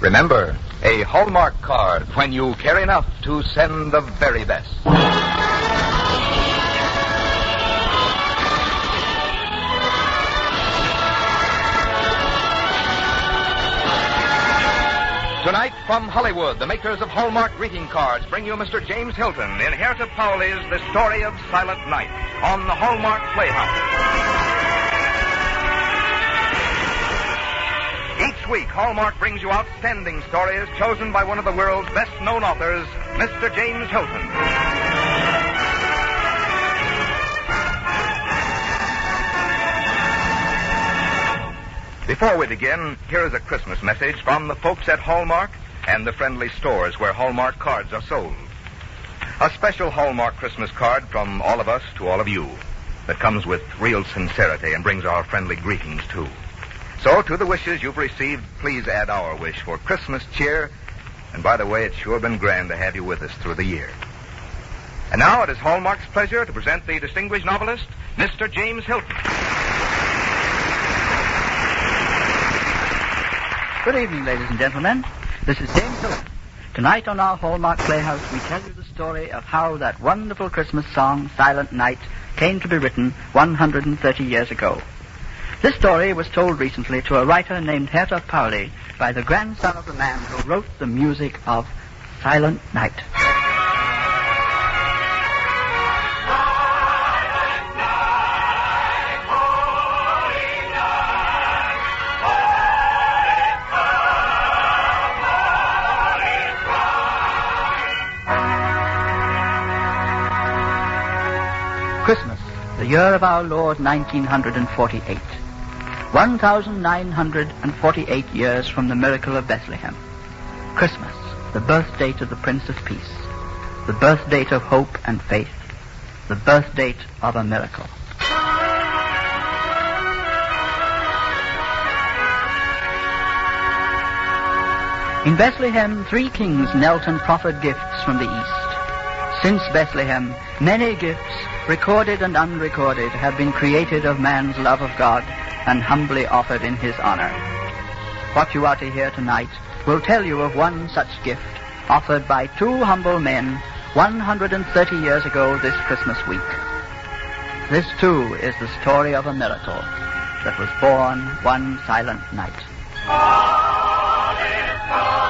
Remember, a Hallmark card when you care enough to send the very best. Tonight, from Hollywood, the makers of Hallmark greeting cards bring you Mr. James Hilton in Herta Pauley's The Story of Silent Night on the Hallmark Playhouse. Each week, Hallmark brings you outstanding stories chosen by one of the world's best-known authors, Mr. James Hilton. Before we begin, here is a Christmas message from the folks at Hallmark and the friendly stores where Hallmark cards are sold. A special Hallmark Christmas card from all of us to all of you that comes with real sincerity and brings our friendly greetings, too. So, to the wishes you've received, please add our wish for Christmas cheer. And by the way, it's sure been grand to have you with us through the year. And now it is Hallmark's pleasure to present the distinguished novelist, Mr. James Hilton. Good evening, ladies and gentlemen. This is James Hilton. Tonight on our Hallmark Playhouse, we tell you the story of how that wonderful Christmas song, Silent Night, came to be written 130 years ago. This story was told recently to a writer named Herta Pauley by the grandson of the man who wrote the music of Silent Night. Christmas, the year of our Lord 1948. 1,948 years from the miracle of Bethlehem. Christmas, the birth date of the Prince of Peace. The birth date of hope and faith. The birth date of a miracle. In Bethlehem, 3 kings knelt and proffered gifts from the east. Since Bethlehem, many gifts, recorded and unrecorded, have been created of man's love of God and humbly offered in his honor. What you are to hear tonight will tell you of one such gift offered by 2 humble men 130 years ago this Christmas week. This, too, is the story of a miracle that was born one silent night. All is gone.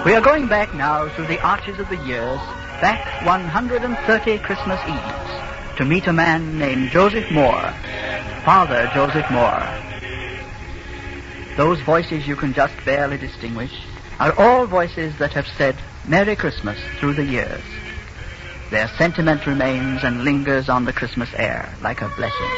We are going back now through the arches of the years, back 130 Christmas Eves, to meet a man named Joseph Moore, Father Joseph Moore. Those voices you can just barely distinguish are all voices that have said Merry Christmas through the years. Their sentiment remains and lingers on the Christmas air like a blessing.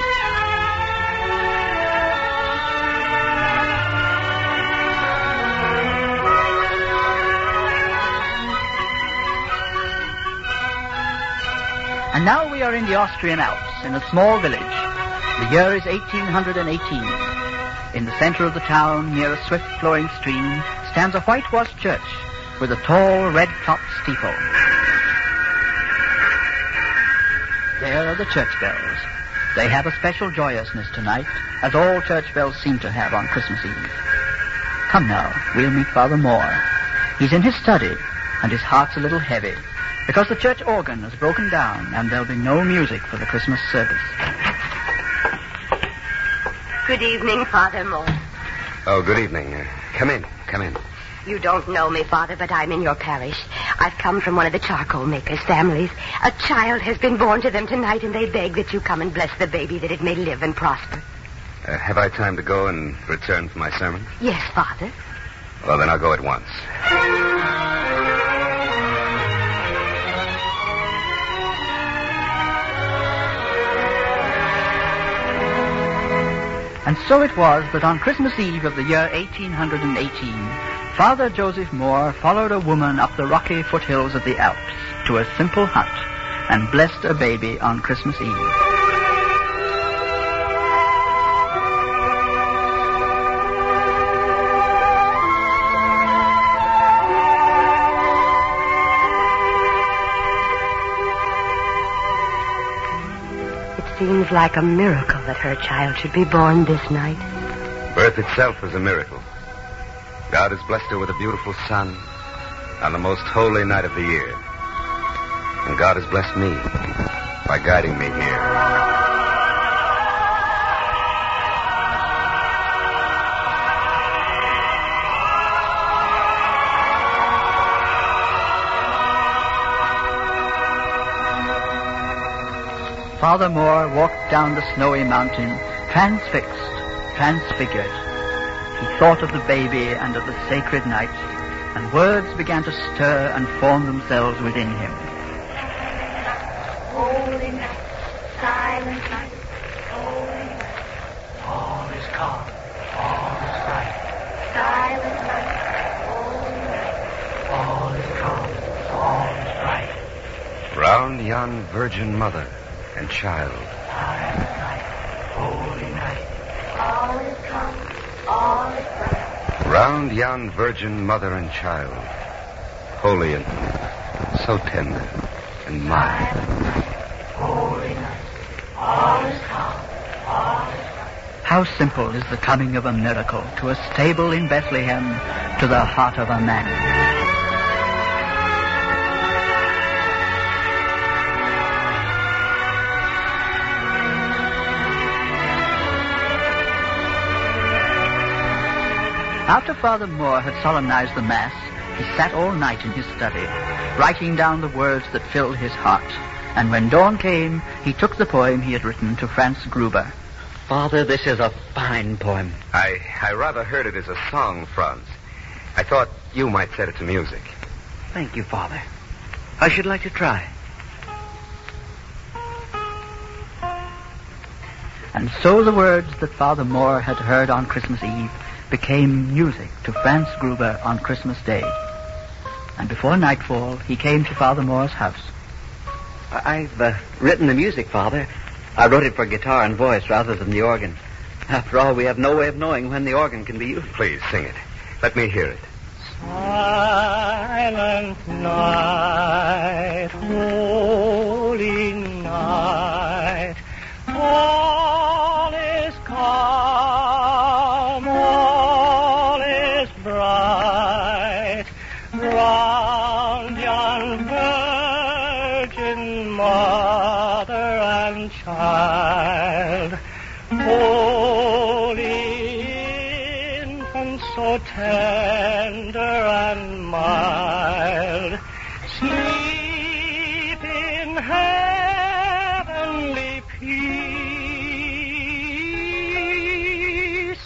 And now we are in the Austrian Alps, in a small village. The year is 1818. In the center of the town, near a swift-flowing stream, stands a whitewashed church with a tall, red-topped steeple. There are the church bells. They have a special joyousness tonight, as all church bells seem to have on Christmas Eve. Come now, we'll meet Father Moore. He's in his study, and his heart's a little heavy, because the church organ has broken down and there'll be no music for the Christmas service. Good evening, Father Moore. Oh, good evening. Come in. You don't know me, Father, but I'm in your parish. I've come from one of the charcoal makers' families. A child has been born to them tonight, and they beg that you come and bless the baby that it may live and prosper. Have I time to go and return for my sermon? Yes, Father. Well, then I'll go at once. And so it was that on Christmas Eve of the year 1818, Father Joseph Moore followed a woman up the rocky foothills of the Alps to a simple hut and blessed a baby on Christmas Eve. like a miracle that her child should be born this night. Birth itself is a miracle. God has blessed her with a beautiful son on the most holy night of the year. And God has blessed me by guiding me here. Father Moore walked down the snowy mountain, transfixed, transfigured. He thought of the baby and of the sacred night, and words began to stir and form themselves within him. Holy night, silent night, holy night. All is calm, all is bright. Silent night, holy night. All is calm, all is bright. Round yon Virgin Mother and child. Silent night, holy night. All is calm, all is bright. Round yon Virgin Mother and child. Holy and so tender and mild. Silent night, Holy night, all is calm, all is bright. How simple is the coming of a miracle to a stable in Bethlehem, to the heart of a man. After Father Moore had solemnized the Mass, he sat all night in his study, writing down the words that filled his heart. And when dawn came, he took the poem he had written to Franz Gruber. Father, this is a fine poem. I rather heard it as a song, Franz. I thought you might set it to music. Thank you, Father. I should like to try. And so the words that Father Moore had heard on Christmas Eve became music to Franz Gruber on Christmas Day. And before nightfall, he came to Father Moore's house. I've written the music, Father. I wrote it for guitar and voice rather than the organ. After all, we have no way of knowing when the organ can be used. Please, sing it. Let me hear it. Silent night, holy night, all is calm, all is bright, round yon Virgin Mother and child, holy infant so tender and mild, sleep in heavenly peace,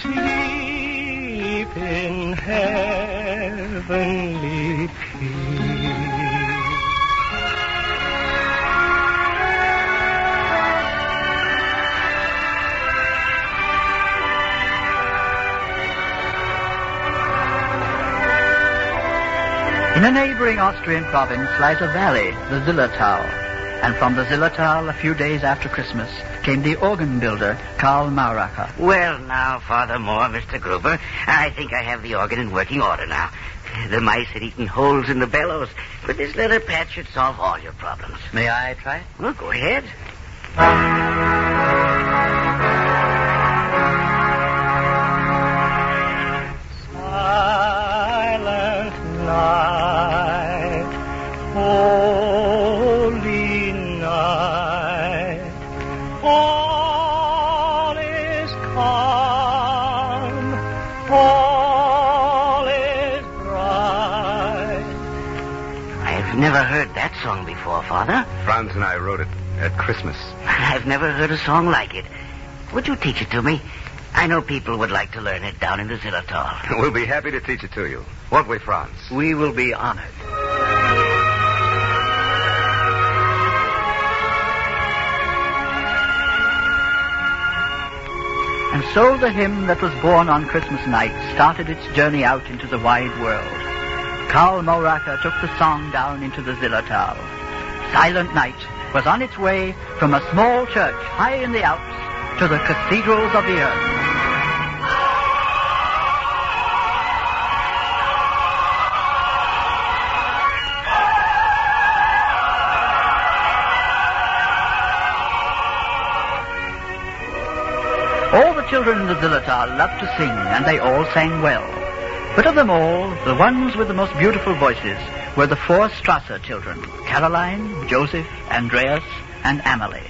sleep in heavenly peace. In a neighboring Austrian province lies a valley, the Zillertal. And from the Zillertal, a few days after Christmas, came the organ builder, Karl Mauracher. Well, now, Father Moore, Mr. Gruber, I think I have the organ in working order now. The mice had eaten holes in the bellows, but this little patch should solve all your problems. May I try it? Well, go ahead. Silent night, holy night, all is calm, all is bright. I've never heard that song before, Father. Franz and I wrote it at Christmas. I've never heard a song like it. Would you teach it to me? I know people would like to learn it down in the Zillertal. We'll be happy to teach it to you. Won't we, Franz? We will be honored. And so the hymn that was born on Christmas night started its journey out into the wide world. Karl Mauracher took the song down into the Zillertal. Silent Night was on its way from a small church high in the Alps to the cathedrals of the earth. children in the Zillertal loved to sing, and they all sang well. But of them all, the ones with the most beautiful voices were the 4 Strasser children, Caroline, Joseph, Andreas, and Amalie.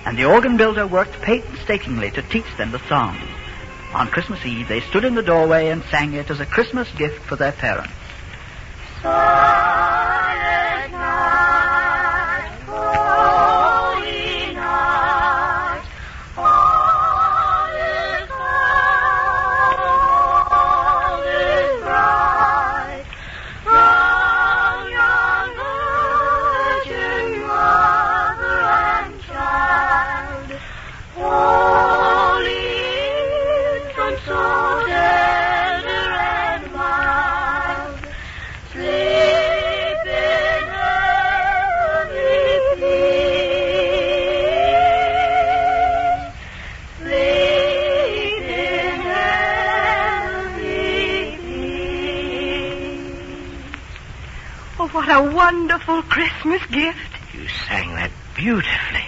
And the organ builder worked painstakingly to teach them the song. On Christmas Eve, they stood in the doorway and sang it as a Christmas gift for their parents. Silent night, holy night, all is calm, all is bright. From young virgin mother and child, holy infant, so tender and mild, sleep in heavenly peace. Sleep in heavenly peace. Oh, what a wonderful Christmas gift. You sang that beautifully.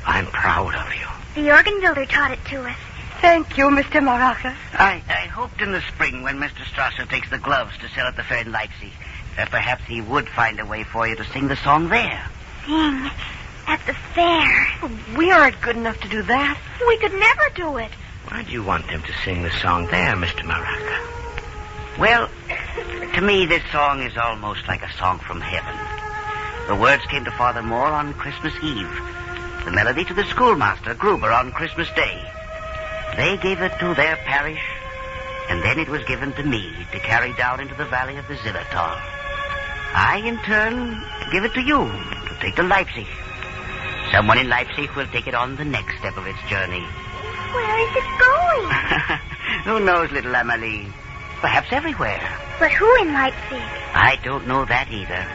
I'm proud of you. The organ builder taught it to us. Thank you, Mr. Maraca. I hoped in the spring when Mr. Strasser takes the gloves to sell at the fair in Leipzig that perhaps he would find a way for you to sing the song there. Sing at the fair. We aren't good enough to do that. We could never do it. Why do you want them to sing the song there, Mr. Maraca? Well, to me, this song is almost like a song from heaven. The words came to Father Moore on Christmas Eve. The melody to the schoolmaster, Gruber, on Christmas Day. They gave it to their parish, and then it was given to me to carry down into the valley of the Zillertal. I, in turn, give it to you to take to Leipzig. Someone in Leipzig will take it on the next step of its journey. Where is it going? Who knows, little Amalie? Perhaps everywhere. But who in Leipzig? I don't know that either.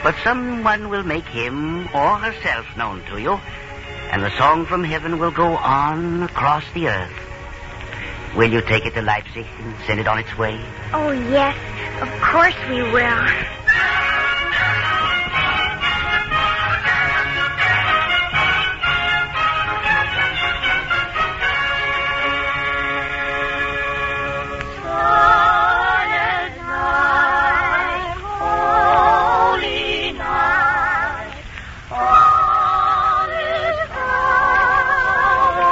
But someone will make him or herself known to you, and the song from heaven will go on across the earth. Will you take it to Leipzig and send it on its way? Oh, yes. Of course we will. Silent night, holy night, all is calm.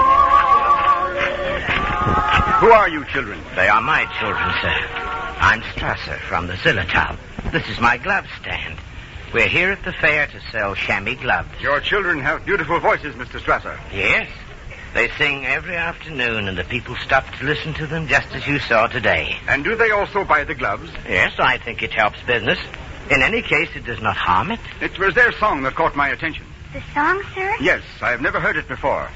Who are you children? They are my children, sir. I'm Strasser from the Zillertal. This is my glove stand. We're here at the fair to sell chamois gloves. Your children have beautiful voices, Mr. Strasser. Yes. They sing every afternoon, and the people stop to listen to them just as you saw today. And do they also buy the gloves? Yes, I think it helps business. In any case, it does not harm it. It was their song that caught my attention. The song, sir? Yes, I have never heard it before.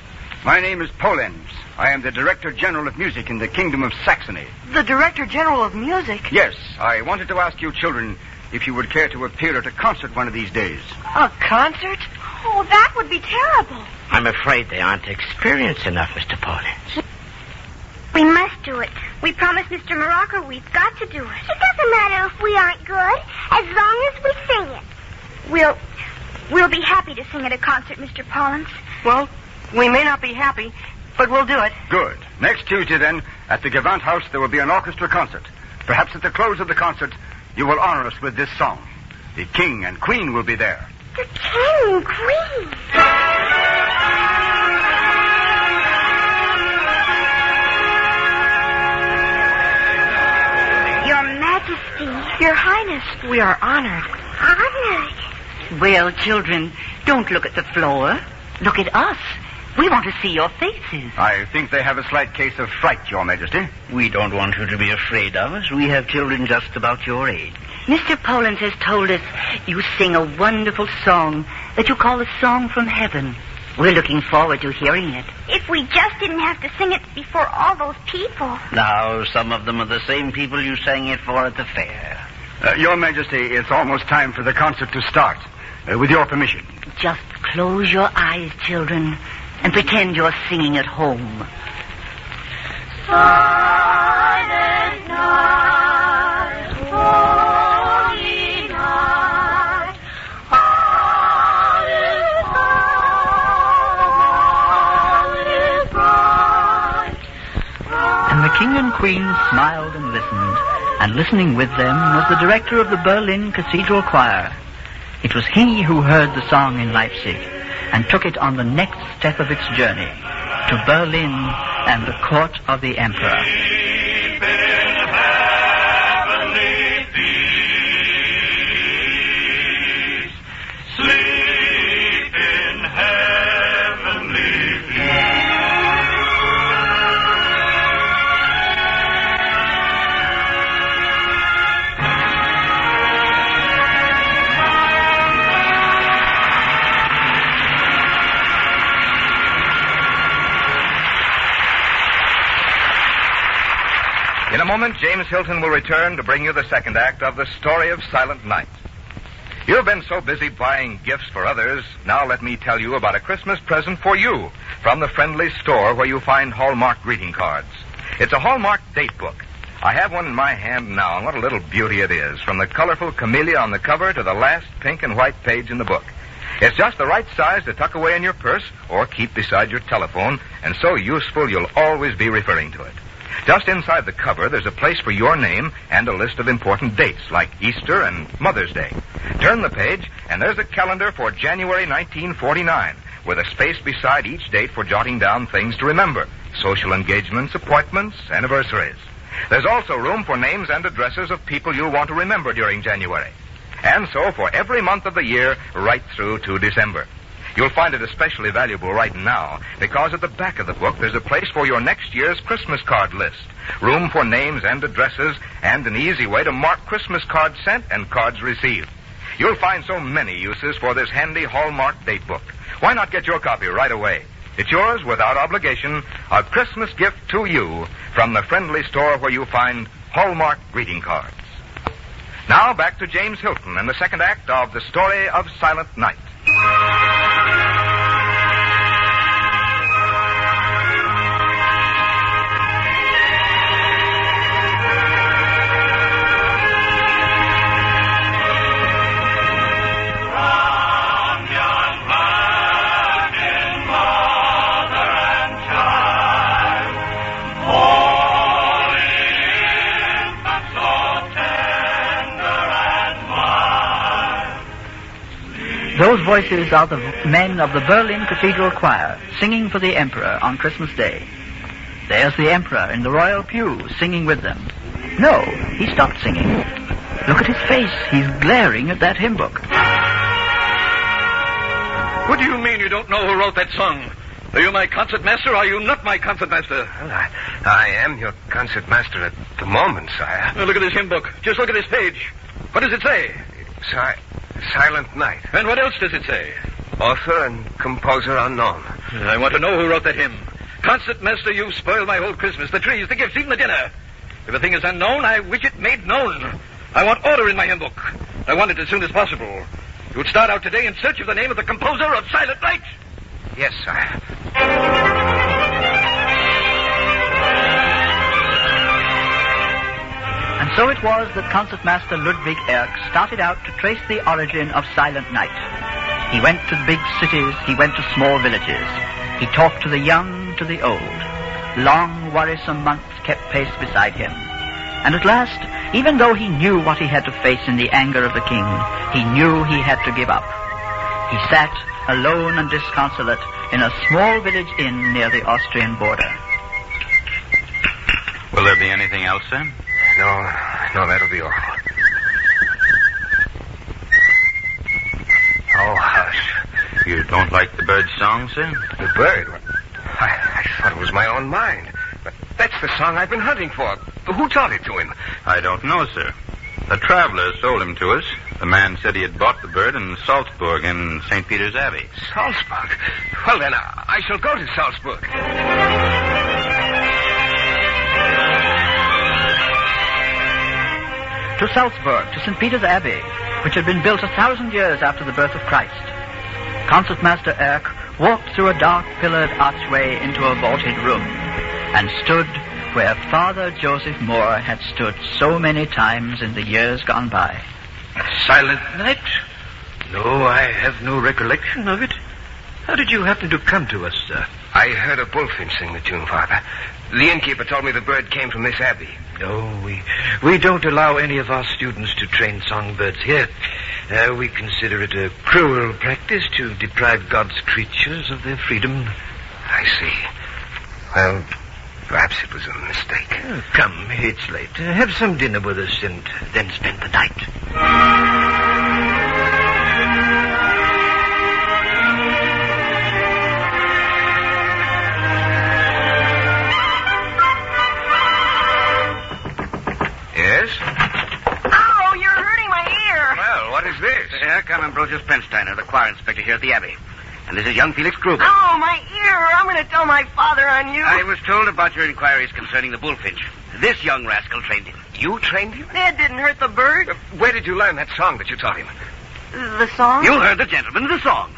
My name is Polenz. I am the Director General of Music in the Kingdom of Saxony. The Director General of Music? Yes, I wanted to ask you children if you would care to appear at a concert one of these days. A concert? Oh, that would be terrible. I'm afraid they aren't experienced enough, Mr. Polenz. We must do it. We promised Mr. Morocco we've got to do it. It doesn't matter if we aren't good, as long as we sing it. We'll be happy to sing at a concert, Mr. Pollens. Well, we may not be happy, but we'll do it. Good. Next Tuesday, then, at the Gewandhaus, there will be an orchestra concert. Perhaps at the close of the concert, you will honor us with this song. The King and Queen will be there. The King and Queen. Your Majesty. Your Highness, we are honored. Honored. Well, children, don't look at the floor. Look at us. We want to see your faces. I think they have a slight case of fright, Your Majesty. We don't want you to be afraid of us. We have children just about your age. Mr. Pollens has told us you sing a wonderful song that you call a song from heaven. We're looking forward to hearing it. If we just didn't have to sing it before all those people. Now, some of them are the same people you sang it for at the fair. Your Majesty, it's almost time for the concert to start. With your permission. Just close your eyes, children, and pretend you're singing at home. Silent night, holy night, all is calm, all is bright. smiled and listened, and listening with them was the director of the Berlin Cathedral Choir. It was he who heard the song in Leipzig and took it on the next step of its journey to Berlin and the court of the emperor. In a moment, James Hilton will return to bring you the second act of The Story of Silent Night. You've been so busy buying gifts for others, now let me tell you about a Christmas present for you from the friendly store where you find Hallmark greeting cards. It's a Hallmark date book. I have one in my hand now, and what a little beauty it is, from the colorful camellia on the cover to the last pink and white page in the book. It's just the right size to tuck away in your purse or keep beside your telephone, and so useful you'll always be referring to it. Just inside the cover, there's a place for your name and a list of important dates, like Easter and Mother's Day. Turn the page, and there's a calendar for January 1949, with a space beside each date for jotting down things to remember, social engagements, appointments, anniversaries. There's also room for names and addresses of people you'll want to remember during January. And so for every month of the year, right through to December. You'll find it especially valuable right now, because at the back of the book there's a place for your next year's Christmas card list. Room for names and addresses, and an easy way to mark Christmas cards sent and cards received. You'll find so many uses for this handy Hallmark date book. Why not get your copy right away? It's yours without obligation, a Christmas gift to you from the friendly store where you find Hallmark greeting cards. Now back to James Hilton and the second act of The Story of Silent Night. Those voices are the men of the Berlin Cathedral Choir, singing for the Emperor on Christmas Day. There's the Emperor in the royal pew, singing with them. No, he stopped singing. Look at his face. He's glaring at that hymn book. What do you mean you don't know who wrote that song? Are you my concertmaster or are you not my concertmaster? Well, I am your concertmaster at the moment, sire. Now, look at this hymn book. Just look at this page. What does it say? Silent Night. And what else does it say? Author and composer unknown. I want to know who wrote that hymn. Concertmaster, you've spoiled my whole Christmas. The trees, the gifts, even the dinner. If a thing is unknown, I wish it made known. I want order in my hymn book. I want it as soon as possible. You would start out today in search of the name of the composer of Silent Night. Yes, sire. And so it was that Concertmaster Ludwig Erck started out to trace the origin of Silent Night. He went to big cities, he went to small villages. He talked to the young, to the old. Long, worrisome months kept pace beside him. And at last, even though he knew what he had to face in the anger of the king, he knew he had to give up. He sat, alone and disconsolate, in a small village inn near the Austrian border. Will there be anything else, sir? No, that'll be all. Oh, hush. You don't like the bird's song, sir? The bird? I thought it was my own mind. But that's the song I've been hunting for. Who taught it to him? I don't know, sir. A traveler sold him to us. The man said he had bought the bird in Salzburg in St. Peter's Abbey. Salzburg? Well, then, I shall go to Salzburg. To Salzburg, to St. Peter's Abbey, which had been built 1,000 years after the birth of Christ. Concertmaster Erck walked through a dark pillared archway into a vaulted room and stood where Father Joseph Moore had stood so many times in the years gone by. Silent Night? No, I have no recollection of it. How did you happen to come to us, sir? I heard a bullfinch sing the tune, Father. The innkeeper told me the bird came from this abbey. No, we don't allow any of our students to train songbirds here. We consider it a cruel practice to deprive God's creatures of their freedom. I see. Well, perhaps it was a mistake. Come, it's late. Have some dinner with us and then spend the night. Yes? Oh, you're hurting my ear. Well, what is this? Come Ambrosius Pensteiner, the choir inspector here at the Abbey. And this is young Felix Gruber. Oh, my ear. I'm going to tell my father on you. I was told about your inquiries concerning the bullfinch. This young rascal trained him. You trained him? It didn't hurt the bird. Where did you learn that song that you taught him? The song? You heard the gentleman, the song.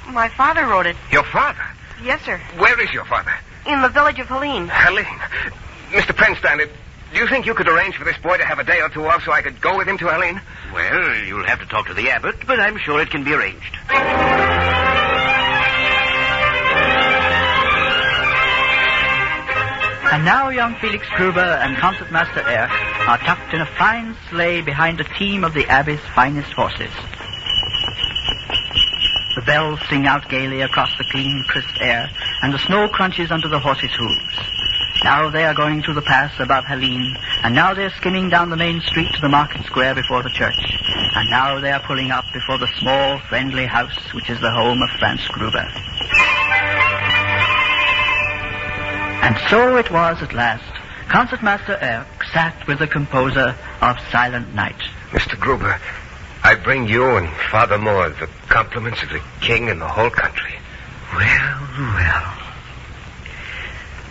My father wrote it. Your father? Yes, sir. Where is your father? In the village of Helene. Helene? Mr. Pensteiner, do you think you could arrange for this boy to have a day or two off so I could go with him to Helene? Well, you'll have to talk to the abbot, but I'm sure it can be arranged. And now young Felix Gruber and Concertmaster Erk are tucked in a fine sleigh behind a team of the Abbey's finest horses. The bells sing out gaily across the clean, crisp air, and the snow crunches under the horses' hooves. Now they are going through the pass above Helene, and now they're skimming down the main street to the market square before the church, and now they are pulling up before the small, friendly house which is the home of Franz Gruber. And so it was at last. Concertmaster Erk sat with the composer of Silent Night. Mr. Gruber, I bring you and Father Moore the compliments of the king and the whole country. Well.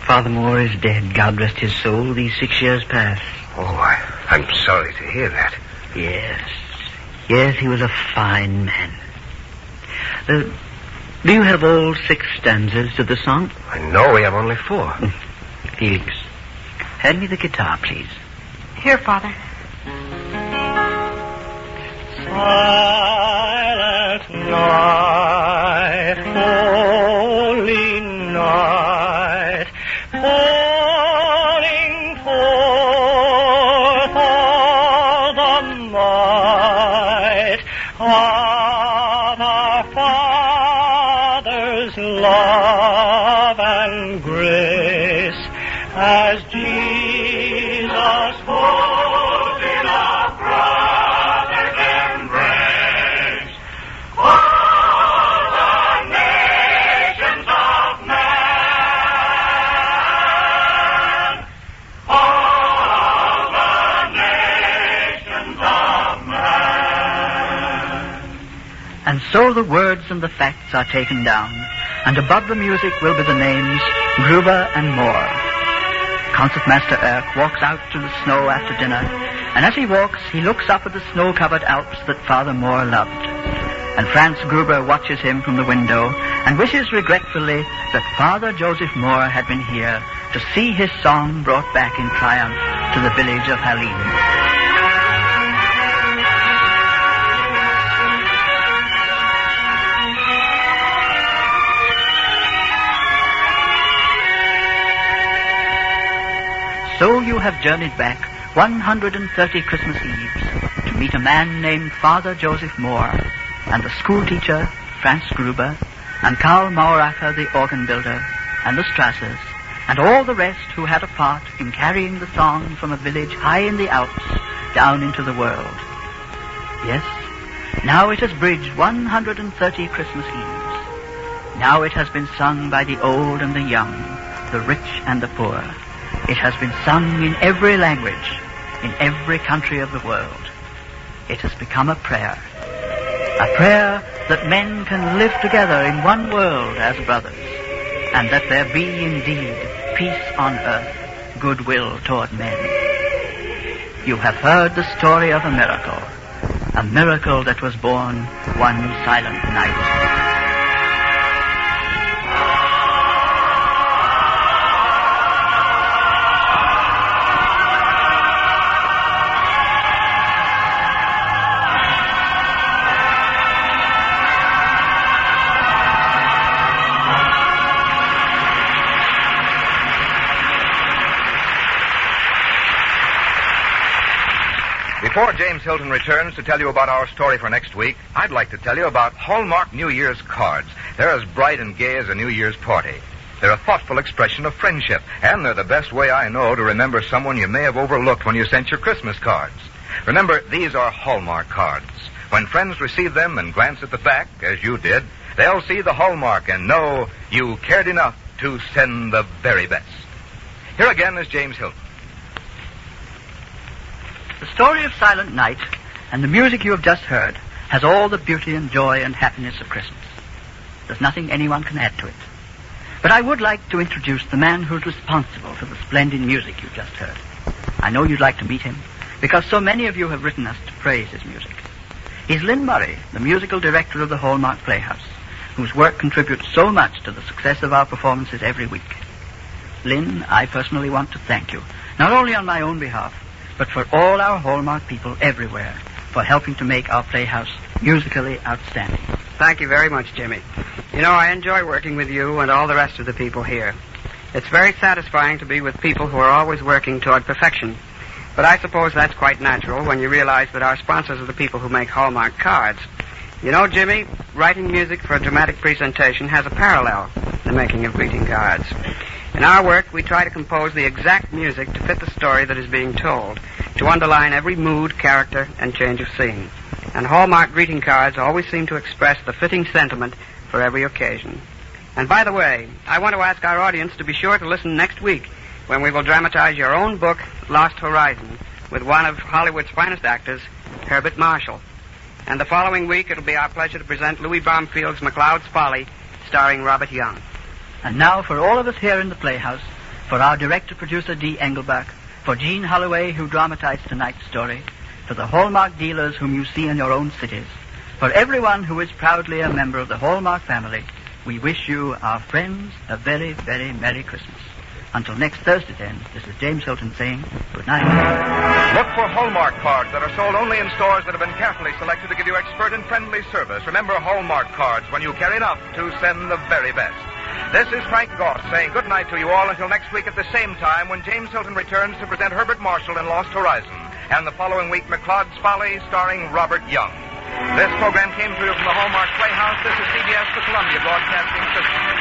Father Moore is dead, God rest his soul, these 6 years past. Oh, I'm sorry to hear that. Yes, he was a fine man. Do you have all 6 stanzas to the song? No, we have only 4. Felix, hand me the guitar, please. Here, Father. Silent night, holy night, pouring forth all the might of our Father's love and grace, as Jesus holds in a brother's embrace all the nations of man, all the nations of man. And so the words and the facts are taken down, and above the music will be the names Gruber and Moore. Concertmaster Erk walks out to the snow after dinner, and as he walks, he looks up at the snow-covered Alps that Father Moore loved. And Franz Gruber watches him from the window and wishes regretfully that Father Joseph Moore had been here to see his song brought back in triumph to the village of Helene. So you have journeyed back 130 Christmas Eves to meet a man named Father Joseph Moore, and the schoolteacher, Franz Gruber, and Karl Mauracher, the organ builder, and the Strassers, and all the rest who had a part in carrying the song from a village high in the Alps down into the world. Yes, now it has bridged 130 Christmas Eves. Now it has been sung by the old and the young, the rich and the poor. It has been sung in every language, in every country of the world. It has become a prayer that men can live together in one world as brothers, and that there be indeed peace on earth, goodwill toward men. You have heard the story of a miracle that was born one silent night. Before James Hilton returns to tell you about our story for next week, I'd like to tell you about Hallmark New Year's cards. They're as bright and gay as a New Year's party. They're a thoughtful expression of friendship, and they're the best way I know to remember someone you may have overlooked when you sent your Christmas cards. Remember, these are Hallmark cards. When friends receive them and glance at the back, as you did, they'll see the Hallmark and know you cared enough to send the very best. Here again is James Hilton. The story of Silent Night and the music you have just heard has all the beauty and joy and happiness of Christmas. There's nothing anyone can add to it. But I would like to introduce the man who's responsible for the splendid music you just heard. I know you'd like to meet him, because so many of you have written us to praise his music. He's Lynn Murray, the musical director of the Hallmark Playhouse, whose work contributes so much to the success of our performances every week. Lynn, I personally want to thank you, not only on my own behalf, but for all our Hallmark people everywhere, for helping to make our Playhouse musically outstanding. Thank you very much, Jimmy. You know, I enjoy working with you and all the rest of the people here. It's very satisfying to be with people who are always working toward perfection. But I suppose that's quite natural when you realize that our sponsors are the people who make Hallmark cards. You know, Jimmy, writing music for a dramatic presentation has a parallel to the making of greeting cards. In our work, we try to compose the exact music to fit the story that is being told, to underline every mood, character, and change of scene. And Hallmark greeting cards always seem to express the fitting sentiment for every occasion. And by the way, I want to ask our audience to be sure to listen next week when we will dramatize your own book, Lost Horizon, with one of Hollywood's finest actors, Herbert Marshall. And the following week, it'll be our pleasure to present Louis Baumfield's McLeod's Folly, starring Robert Young. And now, for all of us here in the Playhouse, for our director-producer, Dee Engelbach, for Jean Holloway, who dramatized tonight's story, for the Hallmark dealers whom you see in your own cities, for everyone who is proudly a member of the Hallmark family, we wish you, our friends, a very, very Merry Christmas. Until next Thursday, then, this is James Hilton saying good night. Look for Hallmark cards that are sold only in stores that have been carefully selected to give you expert and friendly service. Remember Hallmark cards when you care enough to send the very best. This is Frank Goss saying good night to you all until next week at the same time when James Hilton returns to present Herbert Marshall in Lost Horizon, and the following week McLeod's Folly starring Robert Young. This program came to you from the Hallmark Playhouse. This is CBS, the Columbia Broadcasting System.